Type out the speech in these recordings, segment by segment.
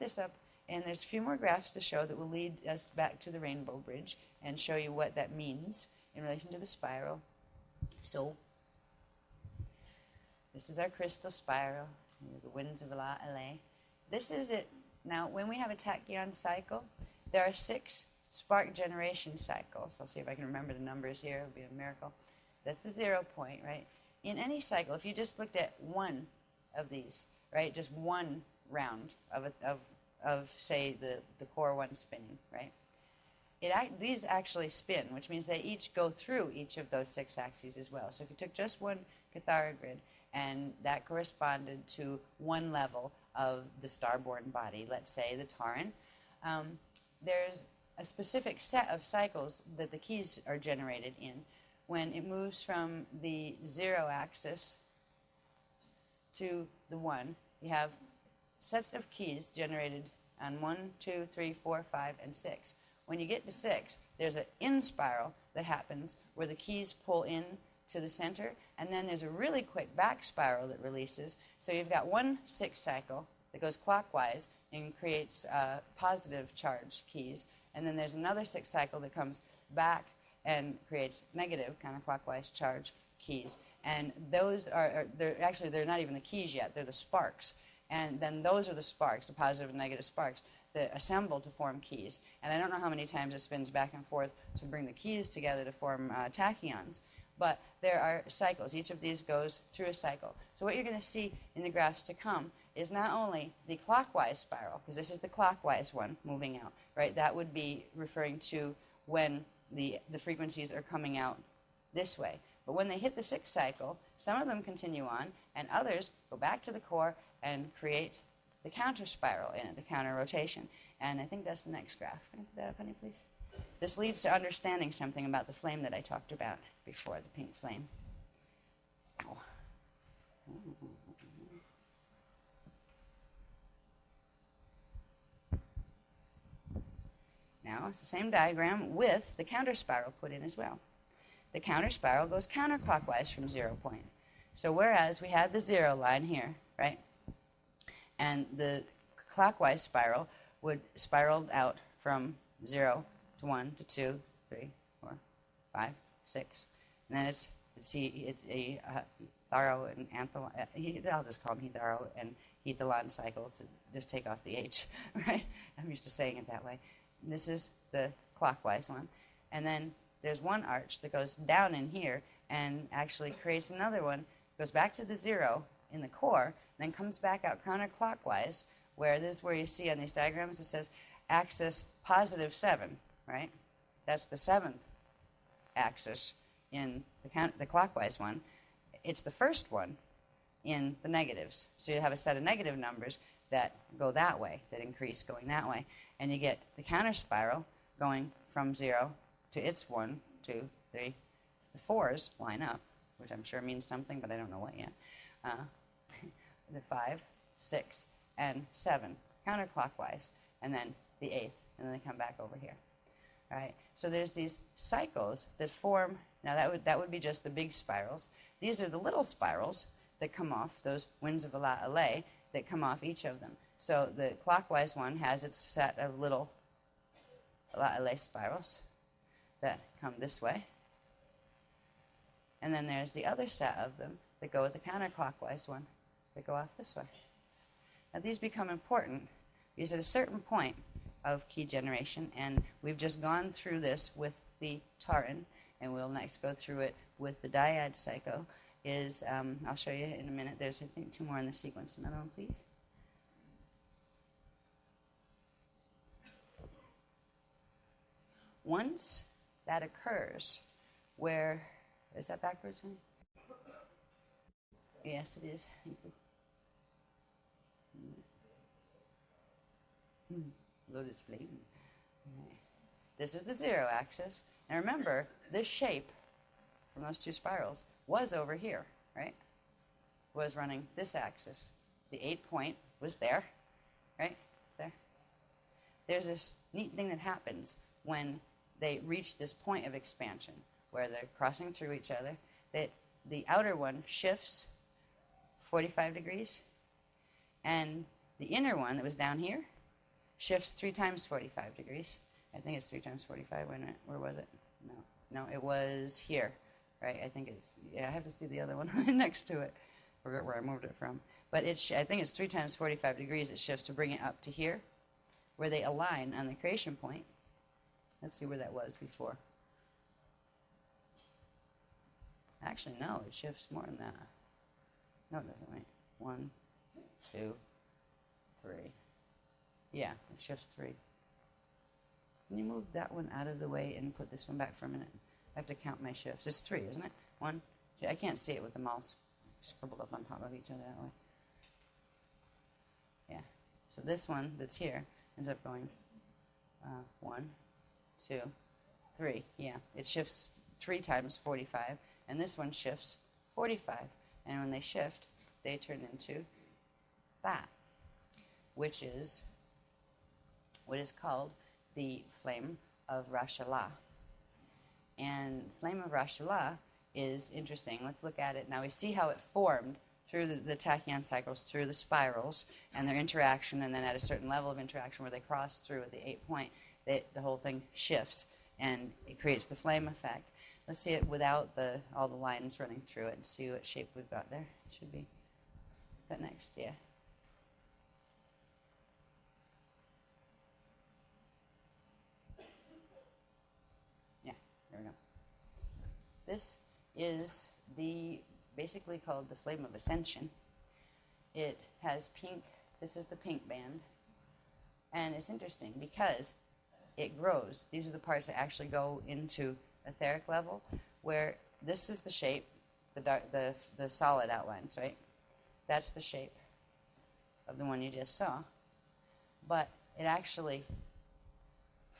this up, and there's a few more graphs to show that will lead us back to the rainbow bridge and show you what that means in relation to the spiral. So this is our crystal spiral, the winds of La LA. This is it. Now, when we have a tachyon cycle, there are 6 spark generation cycles. I'll see if I can remember the numbers here. It'll be a miracle. That's the 0 point, right? In any cycle, if you just looked at one of these, right, just one round of say, the core one spinning, right? These actually spin, which means they each go through each of those 6 axes as well. So if you took just one Cathara grid, and that corresponded to one level of the star-born body, let's say the Taran, there's a specific set of cycles that the keys are generated in when it moves from the 0 axis to the 1. You have sets of keys generated on 1, 2, 3, 4, 5, and 6. When you get to 6, there's an in spiral that happens where the keys pull in to the center, and then there's a really quick back spiral that releases. So you've got one 6 cycle that goes clockwise and creates positive charge keys, and then there's another 6 cycle that comes back and creates negative counterclockwise charge keys. And those they're not even the keys yet, they're the sparks. And then those are the sparks, the positive and negative sparks, that assemble to form keys. And I don't know how many times it spins back and forth to bring the keys together to form tachyons. But there are cycles. Each of these goes through a cycle. So what you're going to see in the graphs to come is not only the clockwise spiral, because this is the clockwise one moving out, right? That would be referring to when the frequencies are coming out this way. But when they hit the 6th cycle, some of them continue on, and others go back to the core and create the counter spiral in it, the counter rotation. And I think that's the next graph. Can I put that up, honey, please? This leads to understanding something about the flame that I talked about before, the pink flame. Ow. Now, it's the same diagram with the counter spiral put in as well. The counter spiral goes counterclockwise from 0 point. So whereas we had the 0 line here, right, and the clockwise spiral would spiral out from 0 to 1 to 2, 3, 4, 5, 6. And then it's a Tharo and Anthalon. I'll just call them Hetharo and Hethalon cycles. Just take off the H, right? I'm used to saying it that way. And this is the clockwise one. And then there's one arch that goes down in here and actually creates another one, goes back to the 0 in the core, then comes back out counterclockwise, where this is where you see on these diagrams it says axis positive 7, right? That's the 7th axis in the clockwise one. It's the first one in the negatives. So you have a set of negative numbers that go that way, that increase going that way. And you get the counter spiral going from 0 to its 1, 2, 3. The 4s line up, which I'm sure means something, but I don't know what yet. The 5, 6, and 7 counterclockwise, and then the 8th, and then they come back over here. All right. So there's these cycles that form. Now that would be just the big spirals. These are the little spirals that come off, those winds of La LA that come off each of them. So the clockwise one has its set of little La LA spirals that come this way. And then there's the other set of them that go with the counterclockwise one that go off this way. Now these become important because at a certain point of key generation, and we've just gone through this with the Taran, and we'll next go through it with the dyad cycle, is, I'll show you in a minute, there's I think 2 more in the sequence. Another one, please. Once that occurs, where, is that backwards? Honey? Yes, it is. Thank you. Lotus flame. Right. This is the 0 axis. And remember, this shape from those 2 spirals was over here, right? Was running this axis. The 8 point was there, right? It's there. There's this neat thing that happens when they reach this point of expansion where they're crossing through each other, that the outer one shifts 45 degrees, and the inner one that was down here shifts 3 times 45 degrees. I think it's 3 times 45. Wait a minute. Where was it? No, it was here, right? I think it's, yeah, I have to see the other one next to it, where I moved it from. But I think it's 3 times 45 degrees it shifts to bring it up to here, where they align on the creation point. Let's see where that was before. Actually, no, it shifts more than that. No, it doesn't. Wait. 1, 2, 3. Yeah, it shifts 3. Can you move that one out of the way and put this one back for a minute? I have to count my shifts. It's 3, isn't it? 1, 2. I can't see it with the mouse scribbled up on top of each other that way. Yeah. So this one that's here ends up going 1, 2, 3. Yeah. It shifts 3 times 45, and this one shifts 45. And when they shift, they turn into that, which is what is called the flame of Rashala. And flame of Rashala is interesting. Let's look at it. Now we see how it formed through the tachyon cycles, through the spirals, and their interaction, and then at a certain level of interaction where they cross through at the 8 point, the whole thing shifts, and it creates the flame effect. Let's see it without all the lines running through it and see what shape we've got there. Should be that next, yeah. There we go. This is basically called the flame of ascension. It has pink, this is the pink band. And it's interesting because it grows. These are the parts that actually go into etheric level, where this is the shape, the solid outlines, right? That's the shape of the one you just saw. But it actually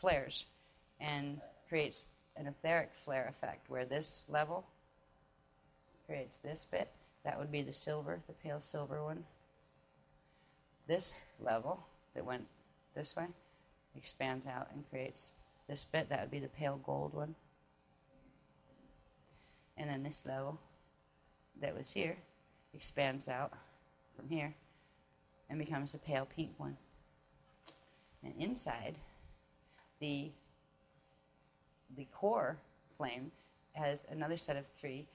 flares and creates an etheric flare effect, where this level creates this bit. That would be the silver, the pale silver one. This level that went this way expands out and creates this bit. That would be the pale gold one. And then this level that was here expands out from here and becomes the pale pink one. And inside, the core flame has another set of 3.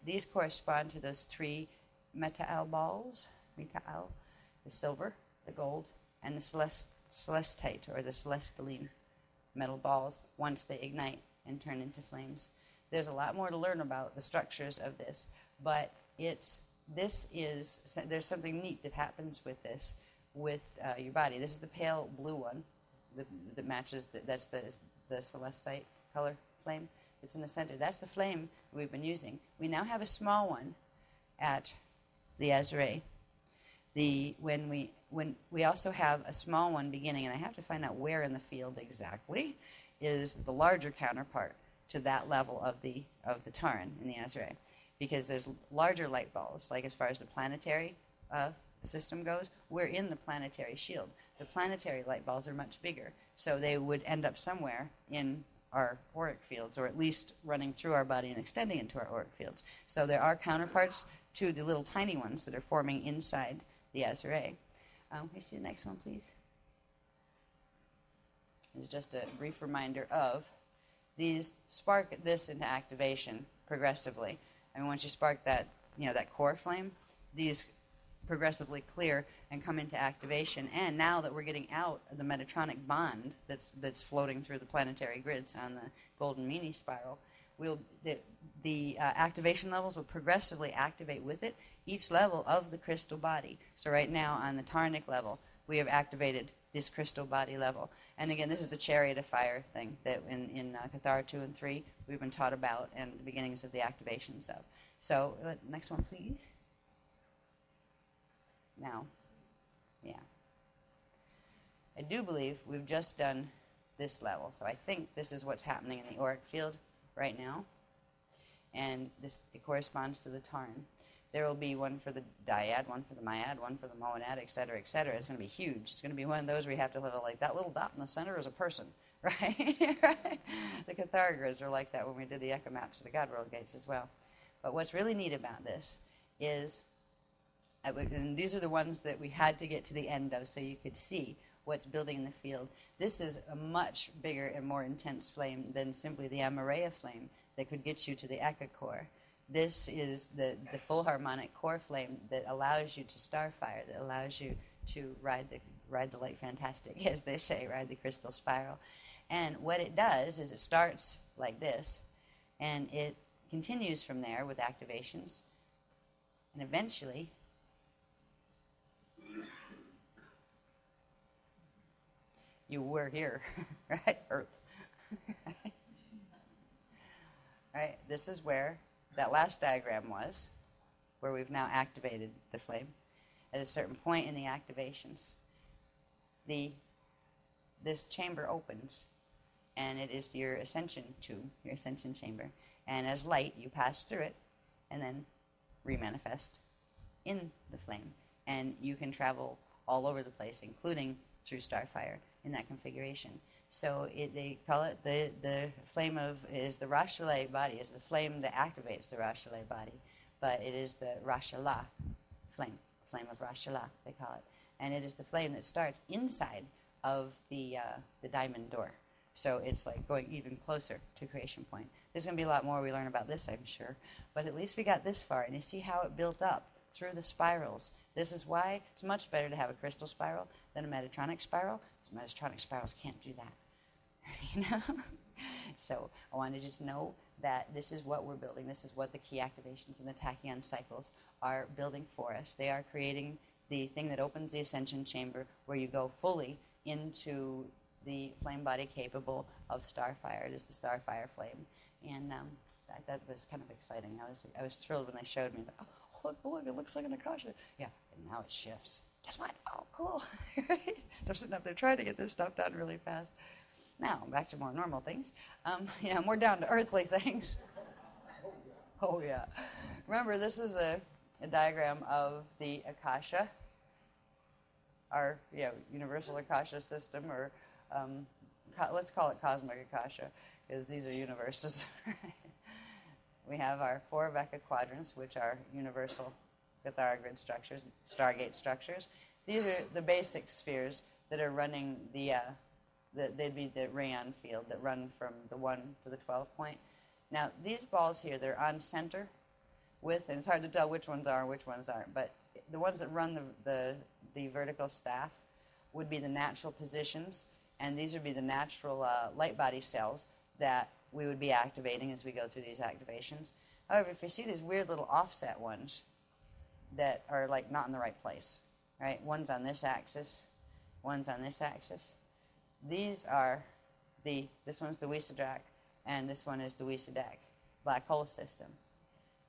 These correspond to those 3 metal balls, the silver, the gold, and the celestite, or the celestaline metal balls, once they ignite and turn into flames. There's a lot more to learn about the structures of this, but there's something neat that happens with this, with your body. This is the pale blue one that matches, that's the celestite color flame. It's in the center. That's the flame we've been using. We now have a small one at the Azrae. When we also have a small one beginning, and I have to find out where in the field exactly is the larger counterpart to that level of the Taran in the Azrae, because there's larger light balls. Like as far as the planetary system goes, we're in the planetary shield. The planetary light balls are much bigger, so they would end up somewhere in our auric fields, or at least running through our body and extending into our auric fields. So there are counterparts to the little tiny ones that are forming inside the Azrae. Can we see the next one, please? It's just a brief reminder of these spark this into activation progressively. I mean, once you spark that core flame, these progressively clear and come into activation. And now that we're getting out of the Metatronic bond that's floating through the planetary grids on the golden meanie spiral, the activation levels will progressively activate with it each level of the crystal body. So right now on the Tarnic level, we have activated this crystal body level. And again, this is the Chariot of Fire thing that in Cathara 2 and 3 we've been taught about, and the beginnings of the activations of. So next one, please. Now, yeah. I do believe we've just done this level. So I think this is what's happening in the auric field right now. And it corresponds to the Taran. There will be one for the dyad, one for the myad, one for the monad, et cetera, et cetera. It's going to be huge. It's going to be one of those where you have to live like that little dot in the center is a person, right? Right? The Cathara grids are like that when we did the echo maps of the God World gates as well. But what's really neat about this is, and these are the ones that we had to get to the end of so you could see what's building in the field. This is a much bigger and more intense flame than simply the Amareya flame that could get you to the Eka core. This is the full harmonic core flame that allows you to starfire, that allows you to ride the light fantastic, as they say, ride the crystal spiral. And what it does is it starts like this, and it continues from there with activations, and eventually you were here, right? Earth. Right? This is where that last diagram was, where we've now activated the flame. At a certain point in the activations, this chamber opens, and it is your ascension tube, your ascension chamber. And as light, you pass through it, and then remanifest in the flame. And you can travel all over the place, including through starfire in that configuration. So they call it the flame is the Rashalay body, is the flame that activates the Rashalay body, but it is the Rashala flame of Rashala, they call it. And it is the flame that starts inside of the diamond door. So it's like going even closer to creation point. There's going to be a lot more we learn about this, I'm sure. But at least we got this far, and you see how it built up through the spirals. This is why it's much better to have a crystal spiral than a Metatronic spiral, because Metatronic spirals can't do that. You know? So I wanted you to know that this is what we're building. This is what the key activations and the tachyon cycles are building for us. They are creating the thing that opens the ascension chamber, where you go fully into the flame body capable of starfire. It is the starfire flame. And that was kind of exciting. I was thrilled when they showed me that. Oh, look, it looks like an Akasha. Yeah, and now it shifts. Just what? Oh, cool. Right? They're sitting up there trying to get this stuff done really fast. Now, back to more normal things. More down to earthly things. Oh, yeah. Remember, this is a diagram of the Akasha, our universal Akasha system, or let's call it cosmic Akasha, because these are universes. We have our 4 Vecca quadrants, which are universal Gathara grid structures, Stargate structures. These are the basic spheres that are running they'd be the rayon field that run from the 1 to the 12 point. Now, these balls here, they're on center and it's hard to tell which ones are and which ones aren't, but the ones that run the vertical staff would be the natural positions, and these would be the natural light body cells that we would be activating as we go through these activations. However, if you see these weird little offset ones that are like not in the right place, right? One's on this axis, one's on this axis. These are this one's the Wisadrak, and this one is the Wisadak black hole system.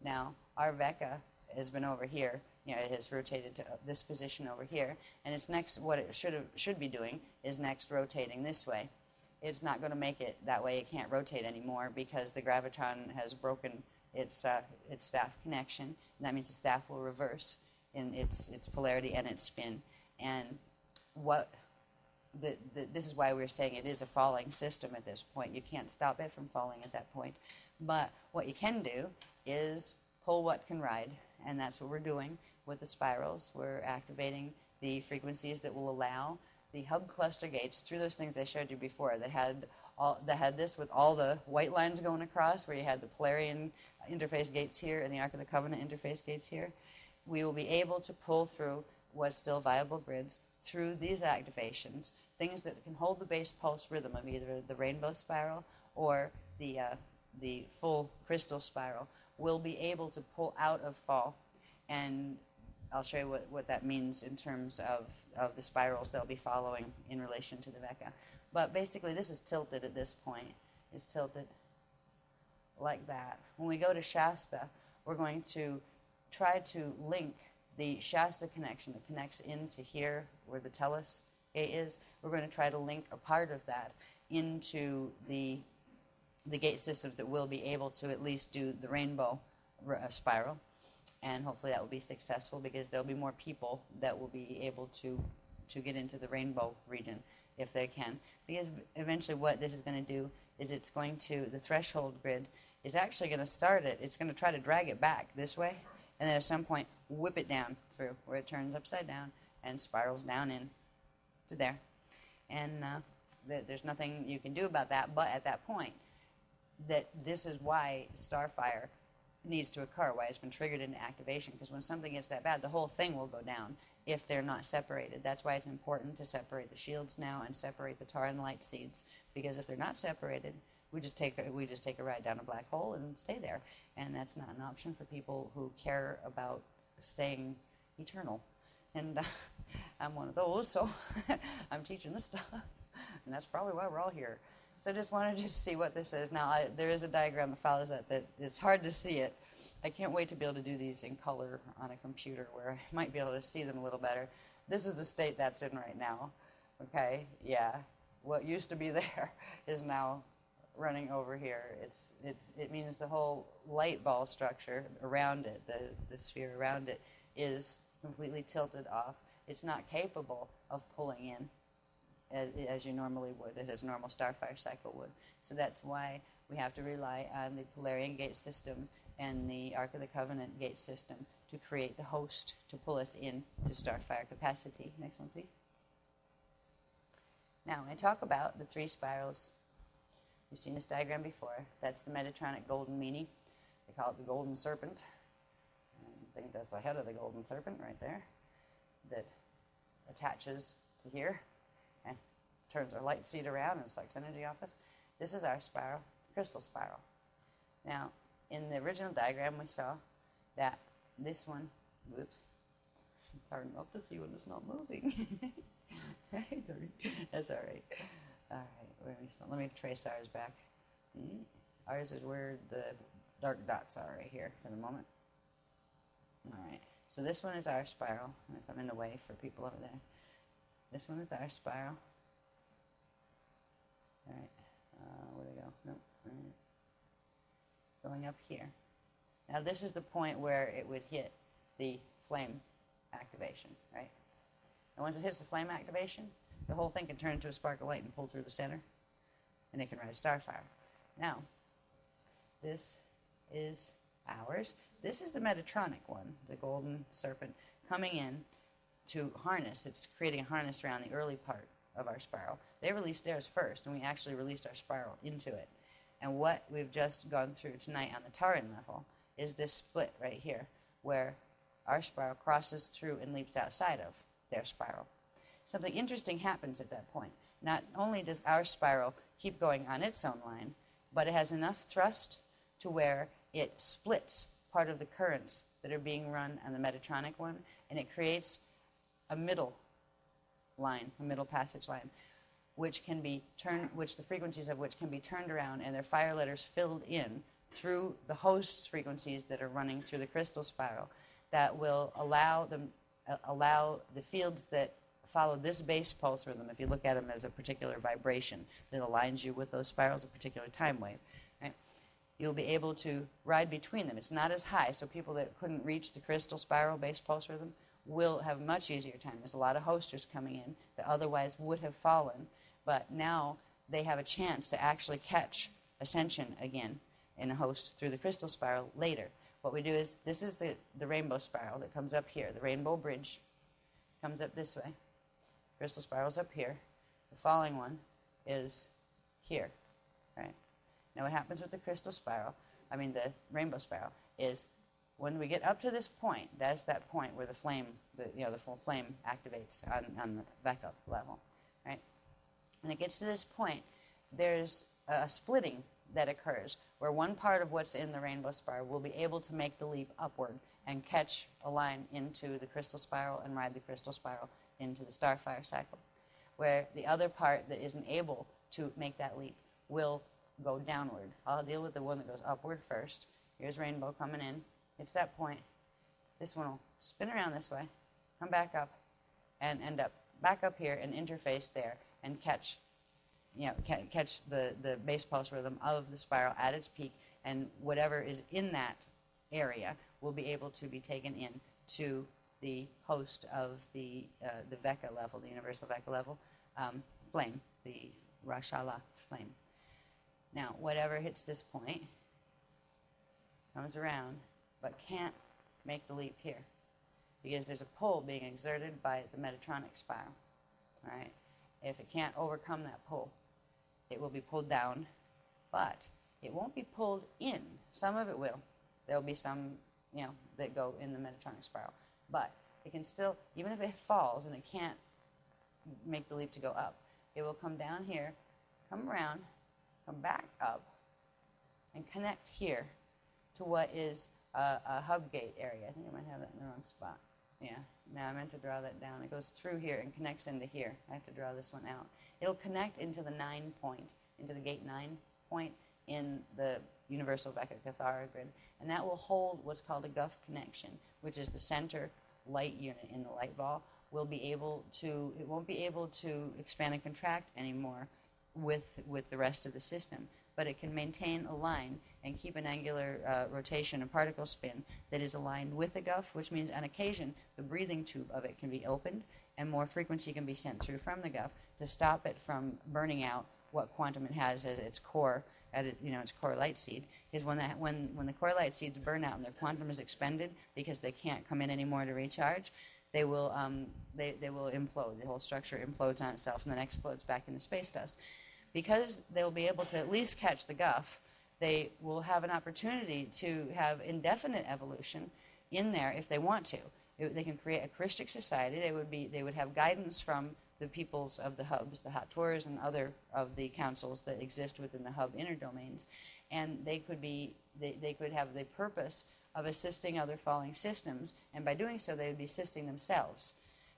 Now, our Vecca has been over here. It has rotated to this position over here, and it's next. What it should be doing is next rotating this way. It's not going to make it that way. It can't rotate anymore because the graviton has broken its staff connection, and that means the staff will reverse in its polarity and its spin. And this is why we're saying it is a falling system at this point. You can't stop it from falling at that point. But what you can do is pull what can ride, and that's what we're doing with the spirals. We're activating the frequencies that will allow the hub cluster gates through those things I showed you before that had this with all the white lines going across, where you had the Polarian interface gates here and the Ark of the Covenant interface gates here. We will be able to pull through what's still viable grids through these activations, things that can hold the base pulse rhythm of either the rainbow spiral or the full crystal spiral. Will be able to pull out of fall, and I'll show you what that means in terms of the spirals they'll be following in relation to the Vecca. But basically, this is tilted at this point. It's tilted like that. When we go to Shasta, we're going to try to link the Shasta connection that connects into here where the Tellus gate is. We're going to try to link a part of that into the gate systems that will be able to at least do the rainbow spiral. And hopefully that will be successful, because there'll be more people that will be able to get into the rainbow region if they can. Because eventually what this is going to do is the threshold grid is actually going to start it. It's going to try to drag it back this way, and then at some point whip it down through where it turns upside down and spirals down in to there. And there's nothing you can do about that, but at that point, that this is why starfire needs to occur, why it's been triggered into activation, because when something gets that bad, the whole thing will go down if they're not separated. That's why it's important to separate the shields now and separate the tar and light seeds, because if they're not separated, we just take a ride down a black hole and stay there, and that's not an option for people who care about staying eternal. And I'm one of those, so I'm teaching this stuff, and that's probably why we're all here. So I just wanted you to see what this is. Now, there is a diagram that follows that it's hard to see it. I can't wait to be able to do these in color on a computer where I might be able to see them a little better. This is the state that's in right now. Okay, yeah. What used to be there is now running over here. It means the whole light ball structure around it, the sphere around it, is completely tilted off. It's not capable of pulling in as you normally would, as a normal starfire cycle would. So that's why we have to rely on the Polarian gate system and the Ark of the Covenant gate system to create the host to pull us in to starfire capacity. Next one, please. Now, when I talk about the 3 spirals, you've seen this diagram before. That's the Metatronic golden meanie. They call it the golden serpent. I think that's the head of the golden serpent right there that attaches to here and turns our light seed around and sucks energy off us. This is our spiral, crystal spiral. Now, in the original diagram, we saw that this one, whoops, it's hard enough to see when it's not moving. That's all right. All right, let me trace ours back. Ours is where the dark dots are right here for the moment. All right, so this one is our spiral. If I'm in the way for people over there. This one is our spiral. All right, where'd it go? Nope. All right. Going up here. Now this is the point where it would hit the flame activation, right? And once it hits the flame activation, the whole thing can turn into a spark of light and pull through the center, and it can ride a starfire. Now, this is ours. This is the Metatronic one, the golden serpent, coming in to harness. It's creating a harness around the early part of our spiral. They released theirs first, and we actually released our spiral into it. And what we've just gone through tonight on the Taran level is this split right here, where our spiral crosses through and leaps outside of their spiral. Something interesting happens at that point. Not only does our spiral keep going on its own line, but it has enough thrust to where it splits part of the currents that are being run on the Metatronic one, and it creates a middle line, a middle passage line, which can be turned, which the frequencies of which can be turned around and their fire letters filled in through the host's frequencies that are running through the crystal spiral, that will allow the fields that follow this base pulse rhythm, if you look at them as a particular vibration that aligns you with those spirals, a particular time wave, right? You'll be able to ride between them. It's not as high, so people that couldn't reach the crystal spiral base pulse rhythm will have a much easier time. There's a lot of hosters coming in that otherwise would have fallen, but now they have a chance to actually catch ascension again in a host through the crystal spiral later. What we do is, this is the rainbow spiral that comes up here. The rainbow bridge comes up this way. Crystal spiral's up here. The falling one is here, right? Now what happens with the crystal spiral, the rainbow spiral, is when we get up to this point, that's that point where the flame, the full flame activates on the backup level, right? When it gets to this point, there's a splitting that occurs where one part of what's in the rainbow spiral will be able to make the leap upward and catch a line into the crystal spiral and ride the crystal spiral into the starfire cycle, where the other part that isn't able to make that leap will go downward. I'll deal with the one that goes upward first. Here's rainbow coming in. It's that point. This one will spin around this way, come back up, and end up back up here and interface there and catch the base pulse rhythm of the spiral at its peak, and whatever is in that area will be able to be taken in to the host of the Vecca level, the universal Vecca level, flame, the Rashala flame. Now, whatever hits this point comes around, but can't make the leap here, because there's a pull being exerted by the Metatronic spiral, all right? If it can't overcome that pull, it will be pulled down, but it won't be pulled in. Some of it will. There'll be some, that go in the Metatronic spiral. But it can still, even if it falls and it can't make the leap to go up, it will come down here, come around, come back up, and connect here to what is a hub gate area. I think I might have that in the wrong spot. Yeah, now I meant to draw that down. It goes through here and connects into here. I have to draw this one out. It'll connect into the 9 point, into the gate 9 point in the universal Vecca-Cathara grid, and that will hold what's called a Guff connection, which is the center light unit in the light ball. It won't be able to expand and contract anymore with the rest of the system, but it can maintain a line and keep an angular rotation, a particle spin that is aligned with the Guff, which means on occasion the breathing tube of it can be opened and more frequency can be sent through from the Guff to stop it from burning out what quantum it has at its core, its core light seed. Is when the core light seeds burn out and their quantum is expended because they can't come in anymore to recharge, they will implode. The whole structure implodes on itself and then explodes back into space dust. Because they'll be able to at least catch the Guff, they will have an opportunity to have indefinite evolution in there if they want to. They can create a Christic society. They would have guidance from the peoples of the hubs, the hot tours and other of the councils that exist within the hub inner domains, and they could have the purpose of assisting other falling systems, and by doing so they would be assisting themselves,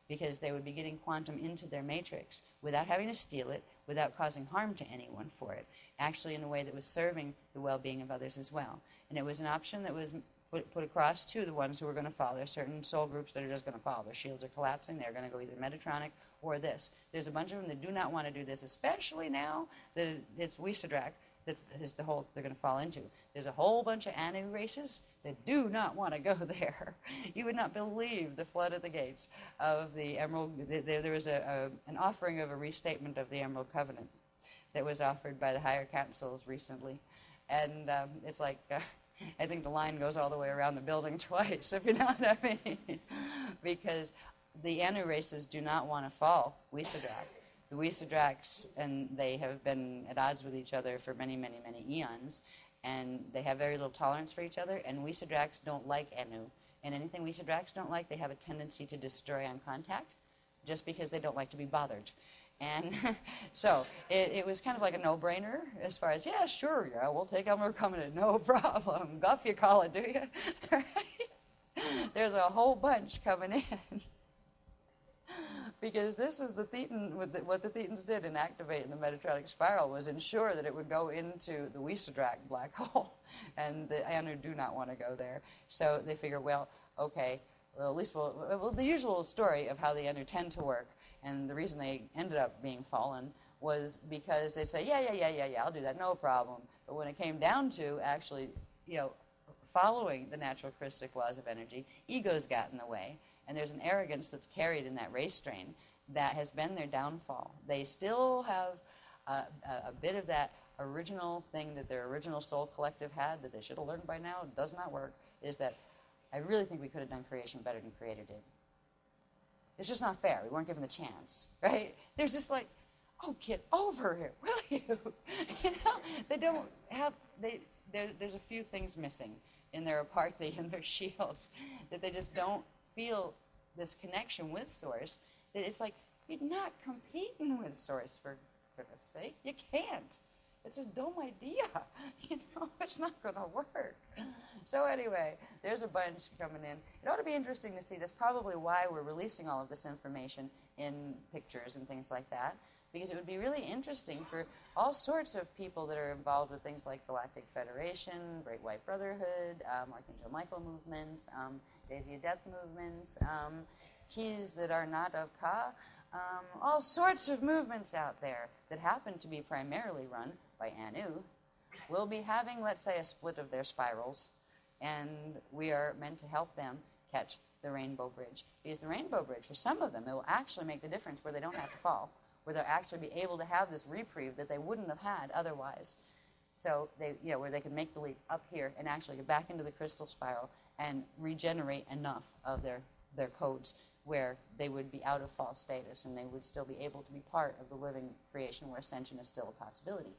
because they would be getting quantum into their matrix without having to steal it, without causing harm to anyone for it, actually in a way that was serving the well-being of others as well. And it was an option that was put across to the ones who were going to fall. There are certain soul groups that are just going to fall. Their shields are collapsing. They're going to go either Metatronic or this. There's a bunch of them that do not want to do this, especially now that it's Wisadrak that is the hole they're going to fall into. There's a whole bunch of Anu races that do not want to go there. You would not believe the flood at the gates of the Emerald. There was an offering of a restatement of the Emerald Covenant that was offered by the higher councils recently. And it's like, I think the line goes all the way around the building twice, if you know what I mean. Because the Anu races do not want to fall Wisadrak. The Wisadraks, and they have been at odds with each other for many, many, many eons, and they have very little tolerance for each other, and Wisadraks don't like Anu. And anything Wisadraks don't like, they have a tendency to destroy on contact, just because they don't like to be bothered. And so it was kind of like a no-brainer as far as, yeah, sure, yeah, we'll take Emerald Covenant, no problem. Guff, you call it, do you? Right? There's a whole bunch coming in. Because this is the Thetan, what the Thetans did in activating the Metatronic spiral was ensure that it would go into the Wisadrak black hole, and the Anu do not want to go there. So they figure, well, okay, well, at least the usual story of how the Anu tend to work, and the reason they ended up being fallen was because they say, yeah, I'll do that, no problem. But when it came down to actually, following the natural Christic laws of energy, egos got in the way. And there's an arrogance that's carried in that race strain that has been their downfall. They still have a bit of that original thing that their original soul collective had that they should have learned by now. It does not work. Is that I really think we could have done creation better than Creator did. It's just not fair. We weren't given the chance, right? There's just like, oh, get over it, will you? They don't have. There's a few things missing in their apartheid and their shields that they just don't feel this connection with Source, that it's like, you're not competing with Source, for goodness sake. You can't. It's a dumb idea. It's not going to work. So anyway, there's a bunch coming in. It ought to be interesting to see. That's probably why we're releasing all of this information in pictures and things like that, because it would be really interesting for all sorts of people that are involved with things like Galactic Federation, Great White Brotherhood, Archangel Michael movements, Daisy of Death movements, keys that are not of Ka, all sorts of movements out there that happen to be primarily run by Anu, will be having, let's say, a split of their spirals, and we are meant to help them catch the Rainbow Bridge. Because the Rainbow Bridge, for some of them, it will actually make the difference where they don't have to fall, where they'll actually be able to have this reprieve that they wouldn't have had otherwise. So where they can make the leap up here and actually get back into the crystal spiral and regenerate enough of their their codes where they would be out of false status and they would still be able to be part of the living creation where ascension is still a possibility.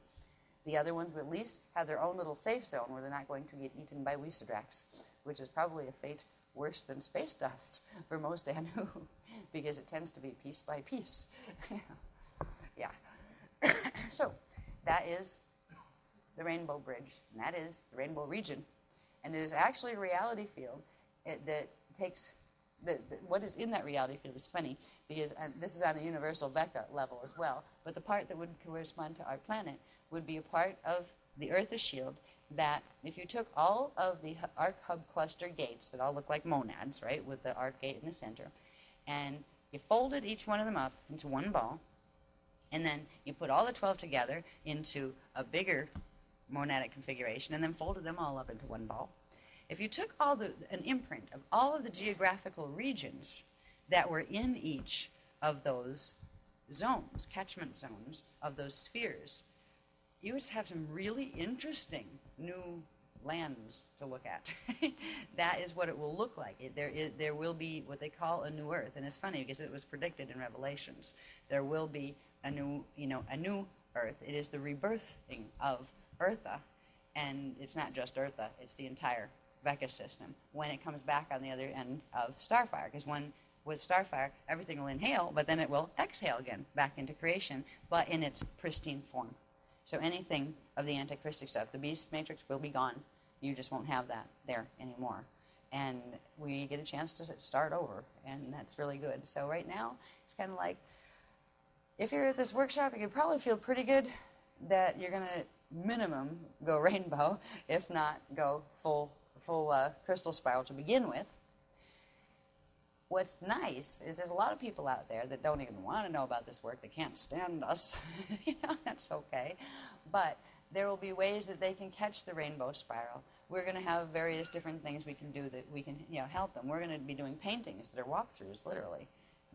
The other ones would at least have their own little safe zone where they're not going to get eaten by Weesadrax, which is probably a fate worse than space dust for most Anu, because it tends to be piece by piece. Yeah. So that is the Rainbow Bridge, and that is the Rainbow Region. And it is actually a reality field that takes... what is in that reality field is funny, because this is on a universal Vecca level as well, but the part that would correspond to our planet would be a part of the Earth shield that if you took all of the arc hub cluster gates that all look like monads, right, with the arc gate in the center, and you folded each one of them up into one ball, and then you put all the 12 together into a bigger monadic configuration, and then folded them all up into one ball. If you took an imprint of all of the geographical regions that were in each of those zones, catchment zones, of those spheres, you would have some really interesting new lands to look at. That is what it will look like. There will be what they call a new Earth, and it's funny because it was predicted in Revelations. There will be a new Earth. It is the rebirthing of Eartha, and it's not just Eartha; it's the entire Vecca system when it comes back on the other end of Starfire, because with Starfire everything will inhale, but then it will exhale again back into creation, but in its pristine form. So anything of the antichristic stuff, the beast matrix will be gone. You just won't have that there anymore, and we get a chance to start over, and that's really good. So right now it's kind of like, if you're at this workshop, you can probably feel pretty good that you're going to minimum go rainbow, if not go full crystal spiral to begin with. What's nice is there's a lot of people out there that don't even want to know about this work. They can't stand us. That's okay. But there will be ways that they can catch the rainbow spiral. We're going to have various different things we can do that we can help them. We're going to be doing paintings that are walkthroughs, literally.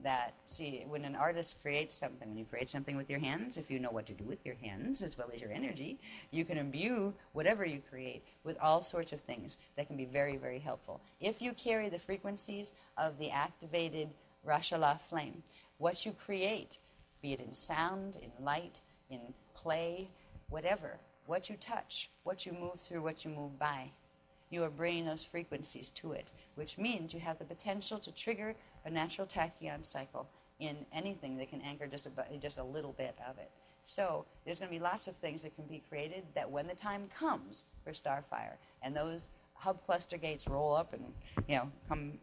That, see, when an artist creates something, when you create something with your hands, if you know what to do with your hands as well as your energy, you can imbue whatever you create with all sorts of things that can be very, very helpful. If you carry the frequencies of the activated Rashala flame, what you create, be it in sound, in light, in play, whatever, what you touch, what you move through, what you move by, you are bringing those frequencies to it, which means you have the potential to trigger a natural tachyon cycle in anything that can anchor just a little bit of it. So there's going to be lots of things that can be created that when the time comes for Starfire and those hub cluster gates roll up and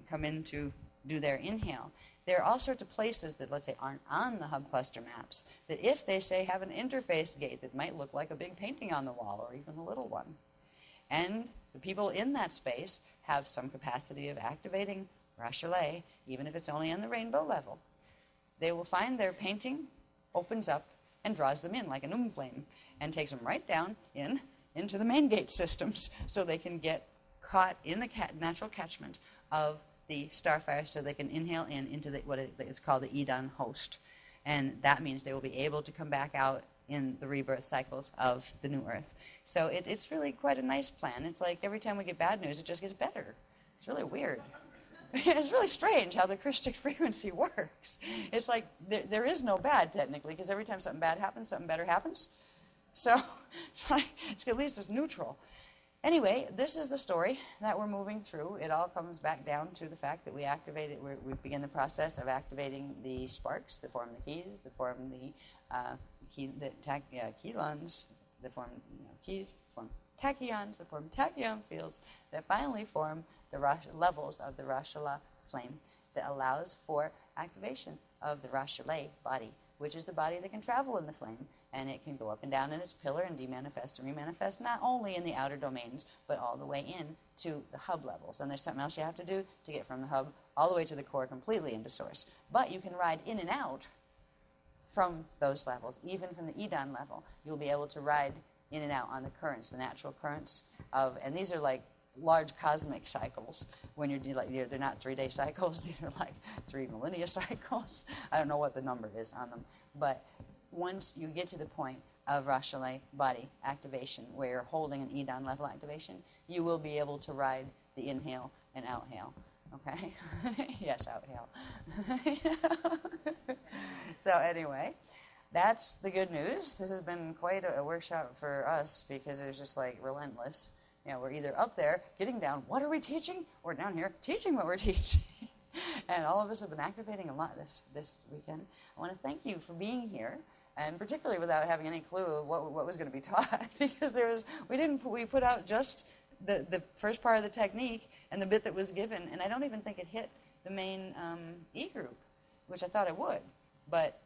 come in to do their inhale, there are all sorts of places that, let's say, aren't on the hub cluster maps that if they say have an interface gate that might look like a big painting on the wall or even a little one. And the people in that space have some capacity of activating Rashala, even if it's only on the rainbow level. They will find their painting opens up and draws them in like an flame and takes them right down into the main gate systems so they can get caught in the natural catchment of the Starfire so they can inhale into what it's called the Edon host. And that means they will be able to come back out in the rebirth cycles of the new Earth. So it's really quite a nice plan. It's like every time we get bad news, it just gets better. It's really weird. It's really strange how the Christic frequency works. It's like there is no bad, technically, because every time something bad happens, something better happens. So it's like, at least it's neutral. Anyway, this is the story that we're moving through. It all comes back down to the fact that we begin the process of activating the sparks that form the keys, that form the chelons, that form keys, form tachyons, that form tachyon fields, that finally form the levels of the Rashala flame that allows for activation of the Rashala body, which is the body that can travel in the flame, and it can go up and down in its pillar and demanifest and remanifest not only in the outer domains, but all the way in to the hub levels. And there's something else you have to do to get from the hub all the way to the core completely into source. But you can ride in and out from those levels, even from the Edon level. You'll be able to ride in and out on the currents, the natural currents of, and these are like large cosmic cycles. When they're not 3-day cycles, these are like 3 millennia cycles. I don't know what the number is on them, but once you get to the point of Rashala body activation, where you're holding an Edon level activation, you will be able to ride the inhale and outhale Okay. Yes, outhale. So anyway, that's the good news. This has been quite a workshop for us because it was just like relentless. You know, we're either up there getting down, what are we teaching? Or down here teaching what we're teaching. And all of us have been activating a lot this weekend. I want to thank you for being here, and particularly without having any clue of what was going to be taught, because we put out just the first part of the technique and the bit that was given, and I don't even think it hit the main E group, which I thought it would. But